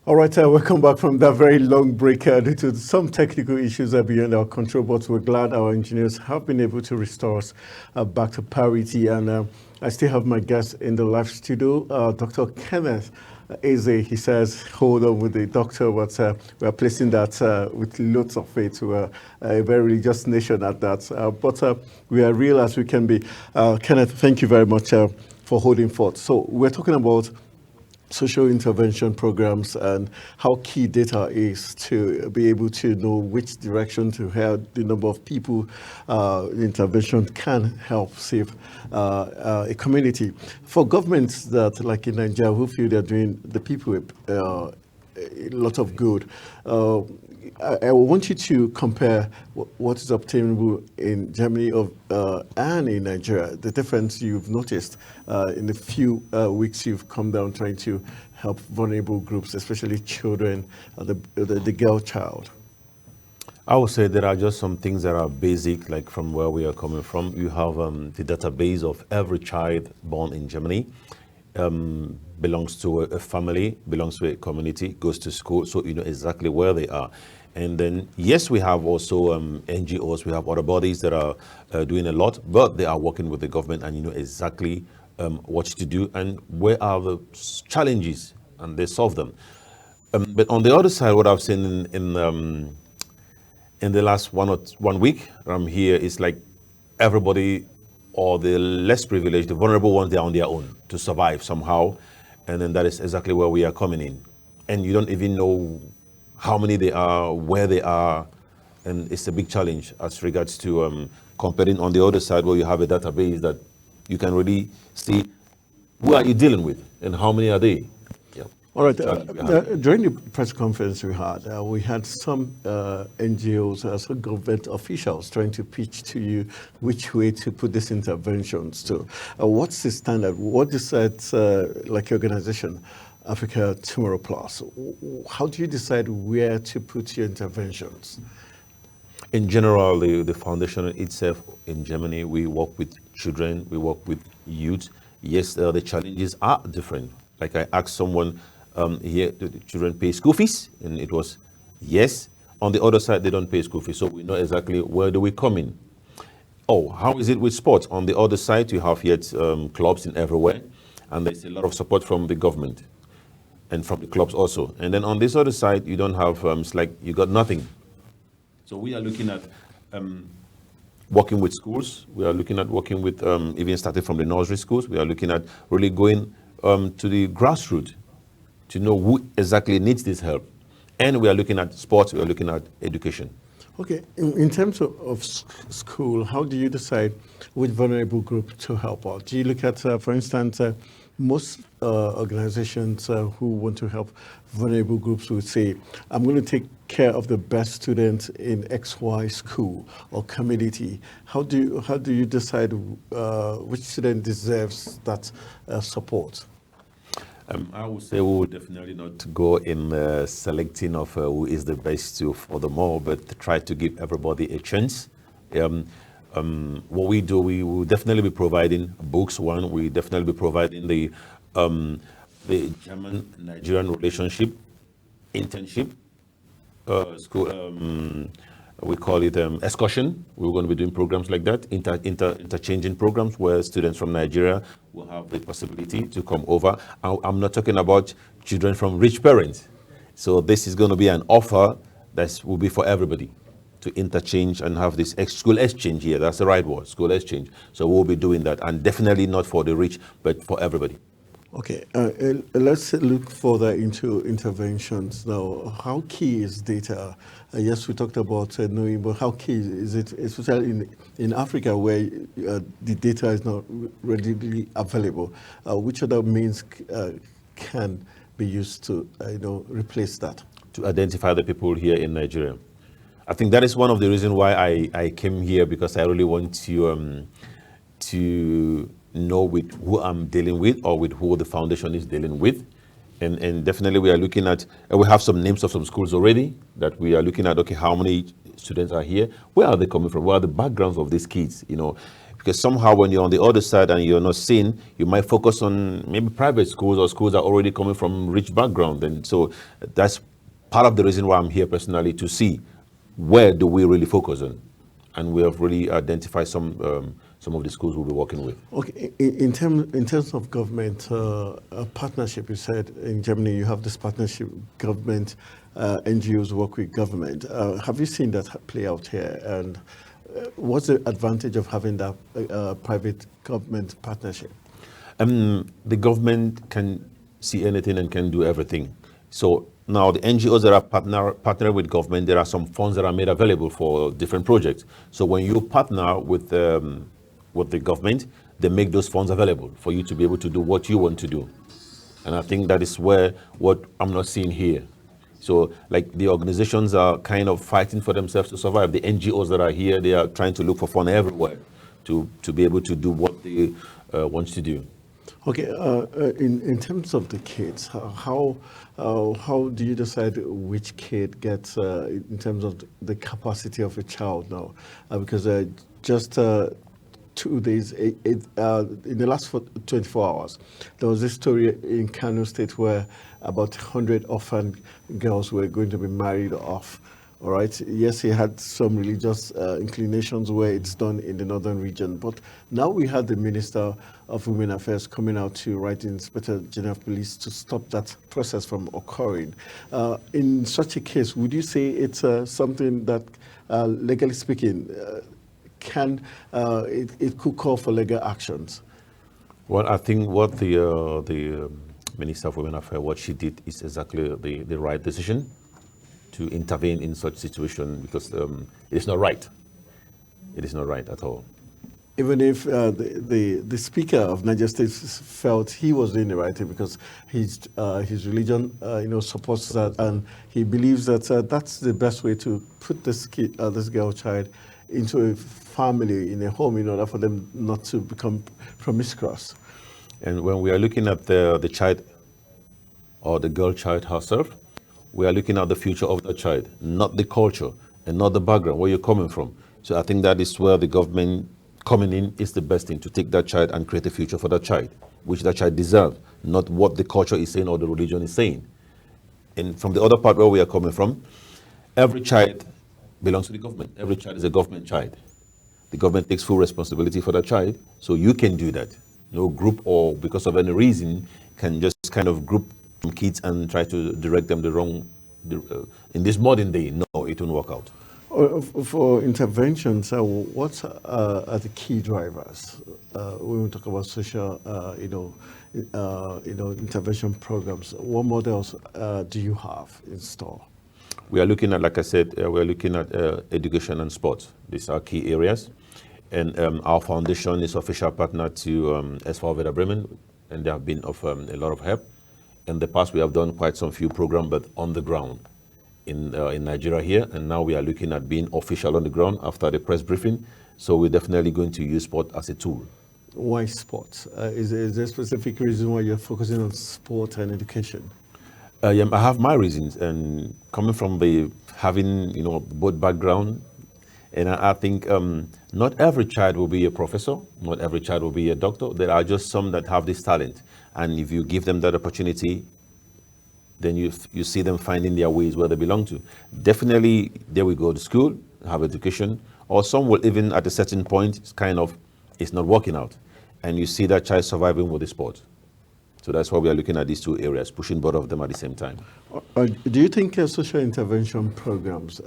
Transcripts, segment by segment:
All right, welcome back from that very long break due to some technical issues beyond our control, but we're glad our engineers have been able to restore us back to parity. And I still have my guest in the live studio, Dr. Kenneth Eze. He says, hold on with the doctor, but we're placing that with lots of faith to a very religious nation at that. But we are real as we can be. Kenneth, thank you very much for holding forth. So we're talking about social intervention programs and how key data is to be able to know which direction to head, the number of people intervention can help save a community. For governments that, like in Nigeria, who feel they're doing the people a lot of good, I want you to compare what is obtainable in Germany and in Nigeria, the difference you've noticed in the few weeks you've come down trying to help vulnerable groups, especially children, the girl child. I would say there are just some things that are basic, like from where we are coming from. You have the database of every child born in Germany. Belongs to a family, belongs to a community, goes to school, so you know exactly where they are. And then, yes, we have also NGOs, we have other bodies that are doing a lot, but they are working with the government and you know exactly what to do and where are the challenges, and they solve them. But on the other side, what I've seen in the last 1 week here is like everybody or the less privileged, the vulnerable ones, they're on their own to survive somehow. And then that is exactly where we are coming in. And you don't even know how many they are, where they are. And it's a big challenge as regards to comparing on the other side where you have a database that you can really see who are you dealing with and how many are they. Yeah. All right. During the press conference we had some NGOs, some government officials trying to pitch to you which way to put these interventions to. What's the standard? What decides, like your organization, Africa Tomorrow Plus? How do you decide where to put your interventions? In general, the foundation itself in Germany, we work with children, we work with youth. Yes, the challenges are different. Like I asked someone, here, do the children pay school fees? And it was yes. On the other side, they don't pay school fees. So we know exactly where do we come in. Oh, how is it with sports? On the other side, you have yet clubs in everywhere. And there's a lot of support from the government and from the clubs also. And then on this other side, you don't have, it's like you got nothing. So we are looking at working with schools. We are looking at working with, even starting from the nursery schools. We are looking at really going to the grassroots to know who exactly needs this help. And we are looking at sports, we are looking at education. Okay, in terms of school, how do you decide which vulnerable group to help out? Do you look at, for instance, most organizations who want to help vulnerable groups would say, I'm going to take care of the best students in XY school or community. How do you decide which student deserves that support? I would say we will definitely not go in selecting of who is the best to for the more, but try to give everybody a chance. What we do, we will definitely be providing books. One, we definitely be providing the German-Nigerian relationship internship school. We call it excursion. We're going to be doing programs like that, interchanging programs where students from Nigeria will have the possibility to come over. I'm not talking about children from rich parents. So this is going to be an offer that will be for everybody to interchange and have this school exchange here. That's the right word, school exchange. So we'll be doing that, and definitely not for the rich, but for everybody. Okay, let's look further into interventions now. How key is data? Yes, we talked about knowing, but how key is it, especially in Africa where the data is not readily available? Which other means can be used to replace that? To identify the people here in Nigeria. I think that is one of the reasons why I came here, because I really want to know with who I'm dealing with or with who the foundation is dealing with. And definitely we are looking at, we have some names of some schools already that we are looking at, okay, how many students are here? Where are they coming from? What are the backgrounds of these kids? Because somehow when you're on the other side and you're not seen, you might focus on maybe private schools or schools that are already coming from rich background. And so that's part of the reason why I'm here personally, to see where do we really focus on. And we have really identified some of the schools we'll be working with. Okay, in terms of government partnership, you said in Germany you have this partnership, government, NGOs work with government. Have you seen that play out here? And what's the advantage of having that private government partnership? The government can see anything and can do everything. So now the NGOs that are partner with government, there are some funds that are made available for different projects. So when you partner with the government, they make those funds available for you to be able to do what you want to do. And I think that is what I'm not seeing here. So like the organizations are kind of fighting for themselves to survive. The NGOs that are here, they are trying to look for fun everywhere to be able to do what they want to do. Okay, in terms of the kids, how do you decide which kid gets in terms of the capacity of a child now? Because just 2 days, in the last 24 hours, there was this story in Kano State where about 100 orphan girls were going to be married off. All right. Yes, he had some religious inclinations where it's done in the northern region. But now we had the Minister of Women Affairs coming out to write to Inspector General of Police to stop that process from occurring. In such a case, would you say it's something that, legally speaking, it could call for legal actions? Well, I think what the Minister of Women Affairs, what she did is exactly the right decision to intervene in such situation, because it is not right. It is not right at all. Even if the Speaker of Niger State felt he was doing the right thing because his religion supports that, and he believes that that's the best way to put this girl child into a family, in a home, in order for them not to become promiscuous. And when we are looking at the child or the girl child herself, we are looking at the future of the child, not the culture and not the background, where you're coming from. So I think that is where the government coming in is the best thing, to take that child and create a future for that child, which that child deserves, not what the culture is saying or the religion is saying. And from the other part where we are coming from, every child belongs to the government. Every child is a government child. The government takes full responsibility for that child, so you can do that. No group or because of any reason can just kind of group kids and try to direct them the wrong, in this modern day. No, it won't work out. For interventions, what are the key drivers when we talk about social, intervention programs? What models do you have in store? We are looking at, like I said, we are looking at education and sports. These are key areas. And our foundation is official partner to SV Werder Bremen, and they have been of a lot of help. In the past, we have done quite some few programs, but on the ground in Nigeria here, and now we are looking at being official on the ground after the press briefing. So we're definitely going to use sport as a tool. Why sports? Is there a specific reason why you're focusing on sport and education? I have my reasons, and coming from having both background, and I think not every child will be a professor, not every child will be a doctor. There are just some that have this talent. And if you give them that opportunity, then you see them finding their ways where they belong to. Definitely, they will go to school, have education, or some will even at a certain point, it's not working out. And you see that child surviving with the sport. So that's why we are looking at these two areas, pushing both of them at the same time. Do you think social intervention programs,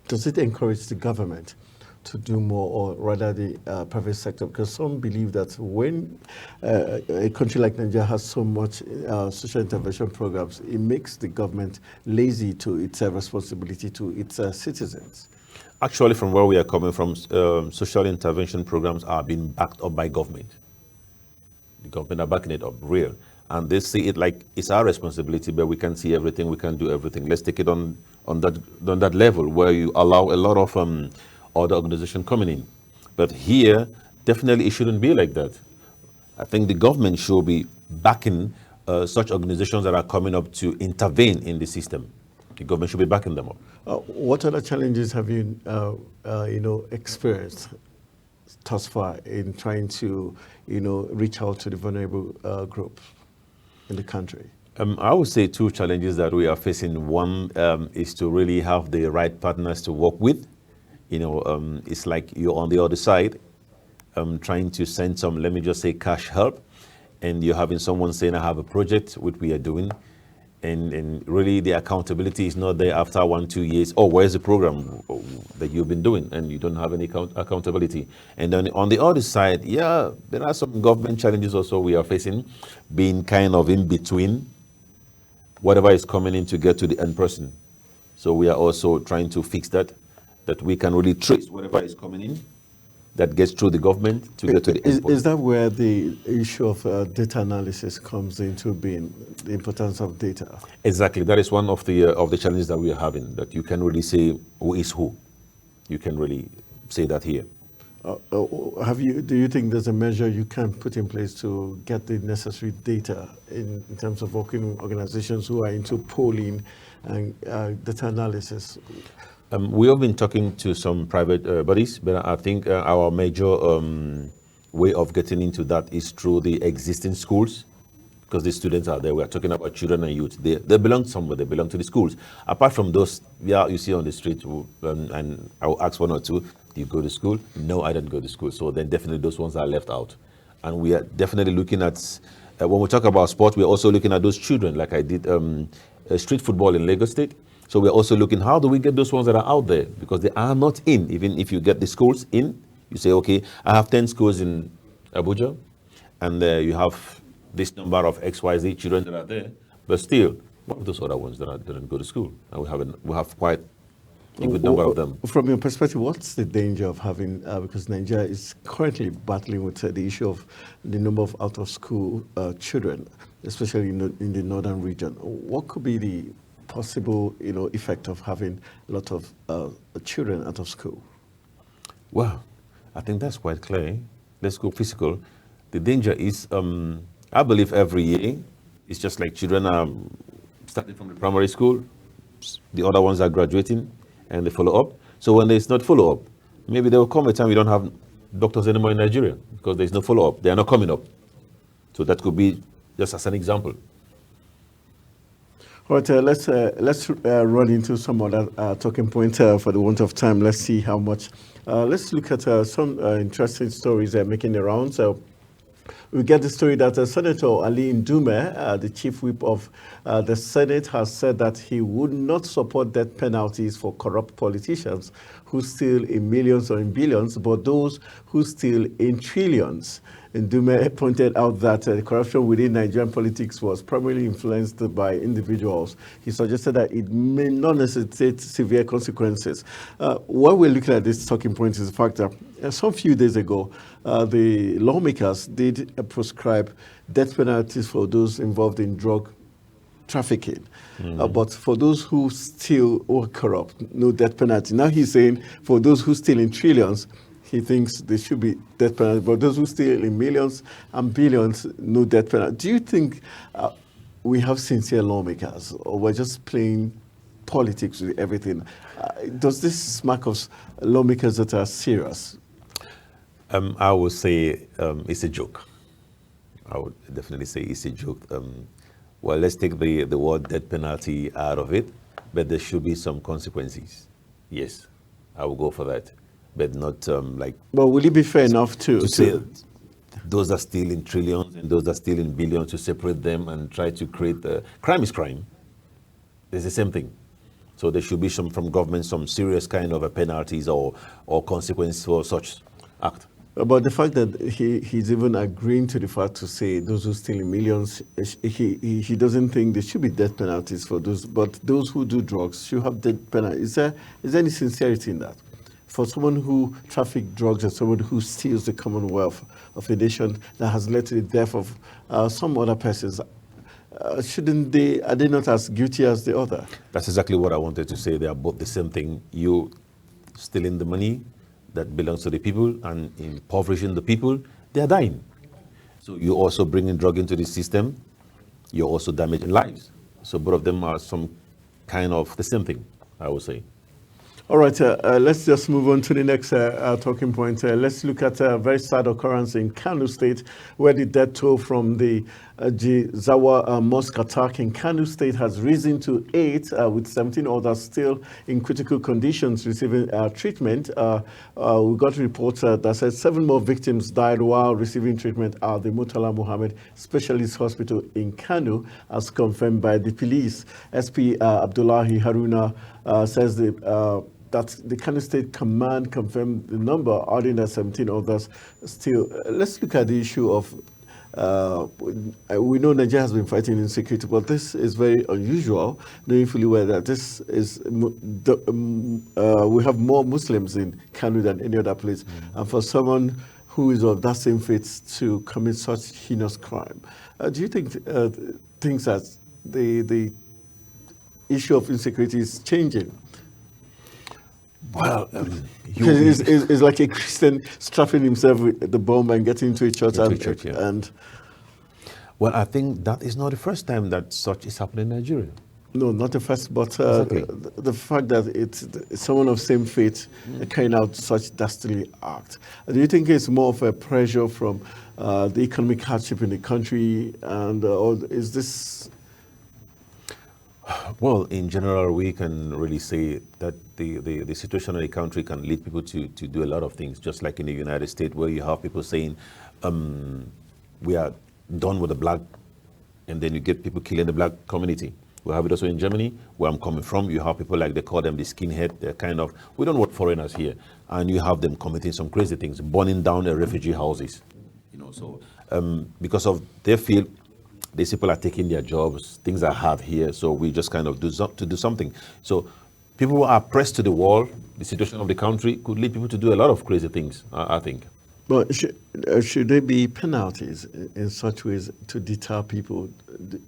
does it encourage the government to do more, or rather the private sector? Because some believe that when a country like Nigeria has so much social intervention programs, it makes the government lazy to its responsibility to its citizens. Actually, from where we are coming from, social intervention programs are being backed up by government. The government are backing it up, real. And they see it like it's our responsibility, but we can see everything, we can do everything. Let's take it on that level where you allow a lot of other organization coming in. But here, definitely it shouldn't be like that. I think the government should be backing such organizations that are coming up to intervene in the system. The government should be backing them up. What other challenges have you, experienced thus far in trying to, reach out to the vulnerable groups in the country? I would say two challenges that we are facing. One is to really have the right partners to work with. It's like you're on the other side, trying to send some, let me just say, cash help, and you're having someone saying, I have a project, which we are doing, and really the accountability is not there after 1-2 years. Oh, where's the program that you've been doing? And you don't have any accountability. And then on the other side, yeah, there are some government challenges also we are facing, being kind of in between whatever is coming in to get to the end person. So we are also trying to fix that we can really trace whatever is coming in that gets through the government to get to the end point. Is that where the issue of data analysis comes into being, the importance of data? Exactly. That is one of the challenges that we are having, that you can really say who is who. You can really say that here. Do you think there's a measure you can put in place to get the necessary data in terms of working with organizations who are into polling and data analysis? We have been talking to some private bodies, but I think our major way of getting into that is through the existing schools, because the students are there. We are talking about children and youth. They belong somewhere. They belong to the schools. Apart from those, you see on the street, and I will ask one or two, do you go to school? No, I don't go to school. So then definitely those ones are left out. And we are definitely looking at, when we talk about sport, we're also looking at those children, like I did street football in Lagos State. So we're also looking, how do we get those ones that are out there? Because they are not in. Even if you get the schools in, you say, okay, I have 10 schools in Abuja, and you have this number of XYZ children that are there, but still, what of those other ones that didn't go to school? And we have quite a good number of them. From your perspective, what's the danger of having, because Nigeria is currently battling with the issue of the number of out-of-school children, especially in the northern region. What could be the possible, effect of having a lot of children out of school? Well, I think that's quite clear. Let's go physical. The danger is, I believe every year, it's just like children are starting from the primary school, the other ones are graduating, and they follow up. So when there's not follow up, maybe there will come a time we don't have doctors anymore in Nigeria because there's no follow up. They are not coming up. So that could be just as an example. All right, let's run into some other talking points for the want of time. Let's see how much. Let's look at some interesting stories making the rounds. We get the story that Senator Ali Ndume, the chief whip of the Senate, has said that he would not support death penalties for corrupt politicians who steal in millions or in billions, but those who steal in trillions. Ndume pointed out that corruption within Nigerian politics was primarily influenced by individuals. He suggested that it may not necessitate severe consequences. What we're looking at this talking point is the fact that some few days ago, the lawmakers did prescribe death penalties for those involved in drug trafficking. But for those who steal or corrupt, no death penalty. Now he's saying for those who steal in trillions, he thinks there should be death penalty. But those who steal in millions and billions, no death penalty. Do you think we have sincere lawmakers, or we're just playing politics with everything? Does this smack of lawmakers that are serious? I would say it's a joke. I would definitely say it's a joke. Well, let's take the word death penalty out of it, but there should be some consequences. Yes, I will go for that, but not like... But will it be fair enough to say those that steal in trillions and those that steal in billions, to separate them and try to create... crime is crime. It's the same thing. So there should be some, from government, some serious kind of penalties or consequences for such act. But the fact that he's even agreeing to the fact to say those who steal in millions, he doesn't think there should be death penalties for those, but those who do drugs should have death penalties. Is there any sincerity in that? For someone who traffics drugs and someone who steals the commonwealth of a nation that has led to the death of some other persons, are they not as guilty as the other? That's exactly what I wanted to say. They are both the same thing. You stealing the money that belongs to the people and impoverishing the people, they are dying. So you also bringing drug into the system, you're also damaging lives. So both of them are some kind of the same thing, I would say. All right, let's just move on to the next talking point. Let's look at a very sad occurrence in Kano State, where the death toll from the Jizawa mosque attack in Kano State has risen to 8, with 17 others still in critical conditions receiving treatment. We got reports that said 7 more victims died while receiving treatment at the Murtala Muhammad Specialist Hospital in Kano, as confirmed by the police. SP Abdullahi Haruna says that the Kano State Command confirmed the number, adding that 17 others still. Let's look at the issue of, we know Nigeria has been fighting insecurity, but this is very unusual, knowing fully well that this is, we have more Muslims in Kano than any other place. And for someone who is of that same faith to commit such heinous crime, do you think things that the issue of insecurity is changing? Well, it's like a Christian strapping himself with the bomb and getting into a church. And well, I think that is not the first time that such is happening in Nigeria. No, not the first, but Exactly. the fact that it's someone of same faith carrying out such dastardly act. Do you think it's more of a pressure from the economic hardship in the country, and or is this? Well, in general, we can really say that the situation in the country can lead people to do a lot of things, just like in the United States, where you have people saying, we are done with the black, and then you get people killing the black community. We have it also in Germany, where I'm coming from. You have people like, they call them the skinhead. They're kind of, we don't want foreigners here. And you have them committing some crazy things, burning down the refugee houses. You know, so because of they feel these people are taking their jobs, things are hard here, so we just kind of do something. So people who are pressed to the wall, the situation of the country could lead people to do a lot of crazy things, I think. But should there be penalties in such ways to deter people?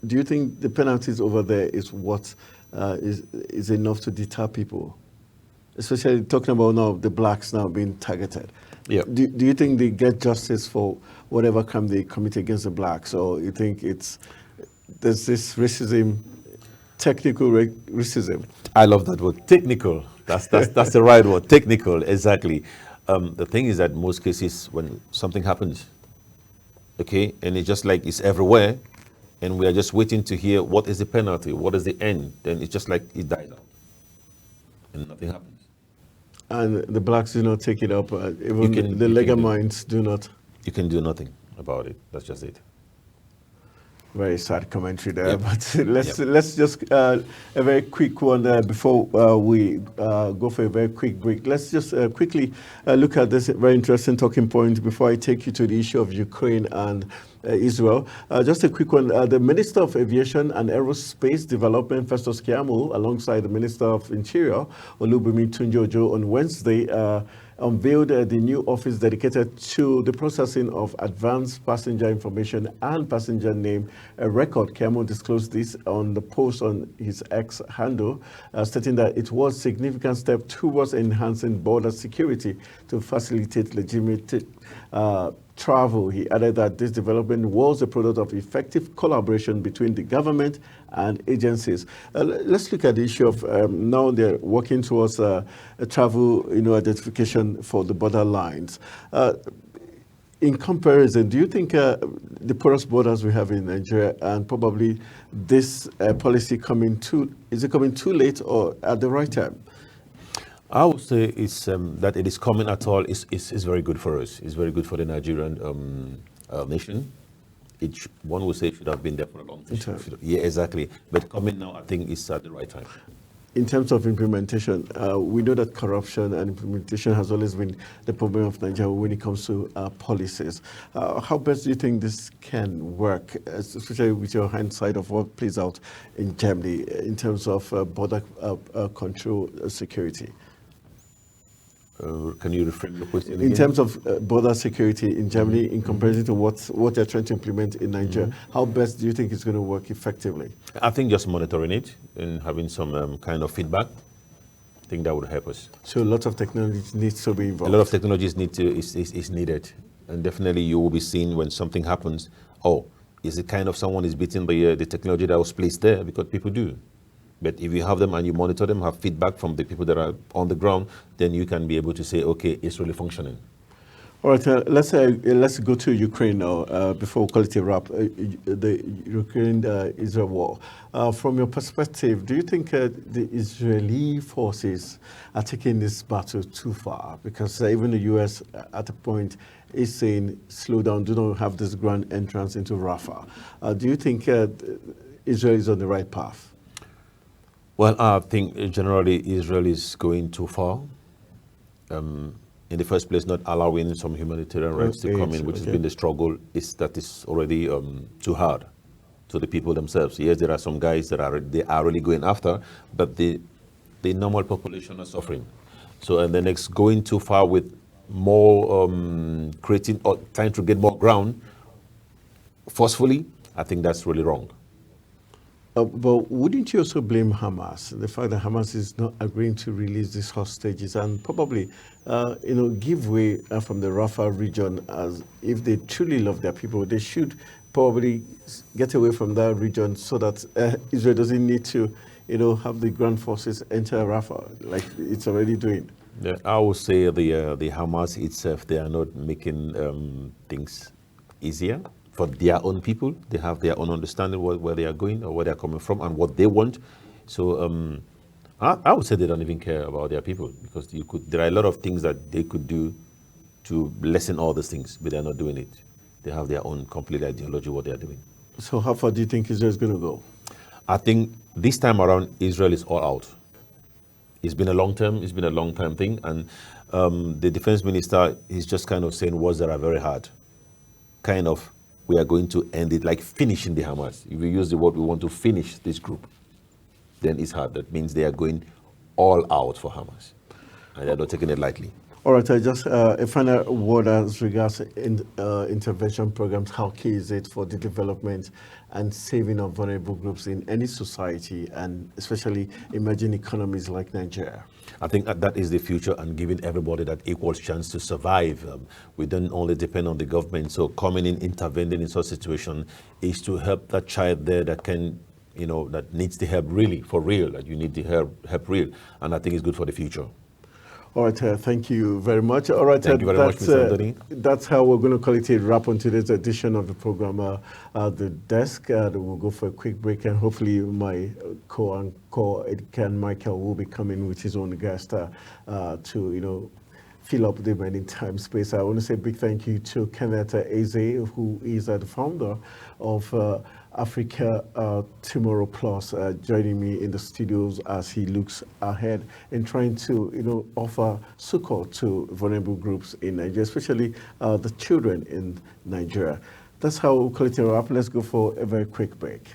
Do you think the penalties over there is what is enough to deter people? Especially talking about now the blacks now being targeted. Yeah. Do you think they get justice for whatever crime they commit against the blacks, or you think there's this racism, technical racism? I love that word, technical. That's the right word, technical, exactly. The thing is that most cases when something happens, okay, and it's just like it's everywhere, and we are just waiting to hear what is the penalty, what is the end, then it's just like it dies out, and nothing happens. And the blacks do not take it up, even the legal minds do not. You can do nothing about it, that's just it. Very sad commentary there, Yep. but let's just a very quick one before we go for a very quick break. Let's just quickly look at this very interesting talking point before I take you to the issue of Ukraine and Israel. Just a quick one. The Minister of Aviation and Aerospace Development, Festus Keyamo, alongside the Minister of Interior, Olubunmi Tunji-Ojo, on Wednesday, unveiled the new office dedicated to the processing of advanced passenger information and passenger name record. Keyamo disclosed this on the post on his X handle, stating that it was a significant step towards enhancing border security to facilitate legitimate travel. He added that this development was a product of effective collaboration between the government and agencies. Let's look at the issue of now they're working towards a travel, identification for the border lines. In comparison, do you think the porous borders we have in Nigeria and probably this policy is it coming too late or at the right time? I would say it's, that it is coming at all is very good for us. It's very good for the Nigerian nation. One would say it should have been there for a long time. Yeah, exactly. But coming now, I think it's at the right time. In terms of implementation, we know that corruption and implementation has always been the problem of Nigeria when it comes to policies. How best do you think this can work, especially with your hindsight of what plays out in Germany in terms of border control security? Can you reframe your question again? In terms of border security in Germany, in comparison to what they're trying to implement in Nigeria, how best do you think it's going to work effectively? I think just monitoring it and having some kind of feedback. I think that would help us. So a lot of technology needs to be involved. A lot of technologies is needed, and definitely you will be seeing when something happens. Oh, is it kind of someone is beaten by the technology that was placed there, because people do. But if you have them and you monitor them, have feedback from the people that are on the ground, then you can be able to say, okay, it's really functioning. All right, let's go to Ukraine now before we call it a wrap. The Ukraine-Israel war. From your perspective, do you think the Israeli forces are taking this battle too far? Because even the U.S. At a point is saying, slow down, do not have this grand entrance into Rafah. Do you think Israel is on the right path? Well, I think generally Israel is going too far. In the first place, not allowing some humanitarian rights to come in, which has been the struggle, that is already too hard to the people themselves. Yes, there are some guys that they are really going after, but the normal population are suffering. So, and then next, going too far with more creating or trying to get more ground forcefully, I think that's really wrong. But wouldn't you also blame Hamas? The fact that Hamas is not agreeing to release these hostages and probably, give way from the Rafah region, as if they truly love their people, they should probably get away from that region so that Israel doesn't need to, have the ground forces enter Rafah like it's already doing. Yeah, I would say the Hamas itself, they are not making things easier for their own people. They have their own understanding where they are going or where they are coming from and what they want. So I would say they don't even care about their people, because there are a lot of things that they could do to lessen all these things, but they're not doing it. They have their own complete ideology what they are doing. So how far do you think Israel is going to go? I think this time around, Israel is all out. It's been a long time thing, and the defense minister is just kind of saying words that are very hard. Kind of, we are going to end it, like finishing the Hamas. If we use the word, we want to finish this group, then it's hard. That means they are going all out for Hamas, and they're not taking it lightly. All right, just a final word as regards intervention programs. How key is it for the development and saving of vulnerable groups in any society, and especially emerging economies like Nigeria? I think that is the future, and giving everybody that equal chance to survive. We don't only depend on the government. So coming in, intervening in such situation is to help that child there that can, that needs the help really, for real, that you need the help real. And I think it's good for the future. All right, thank you very much. All right, thank you very much, Mr. Anthony. That's how we're going to call it a wrap on today's edition of the program, The Desk. We'll go for a quick break, and hopefully my co-anchor, Ken Michael, will be coming with his own guest to, fill up the remaining time space. I want to say a big thank you to Kenneth Eze, who is the founder of Africa Tomorrow Plus, joining me in the studios as he looks ahead in trying to, offer succor to vulnerable groups in Nigeria, especially the children in Nigeria. That's how we'll call it a wrap. Let's go for a very quick break.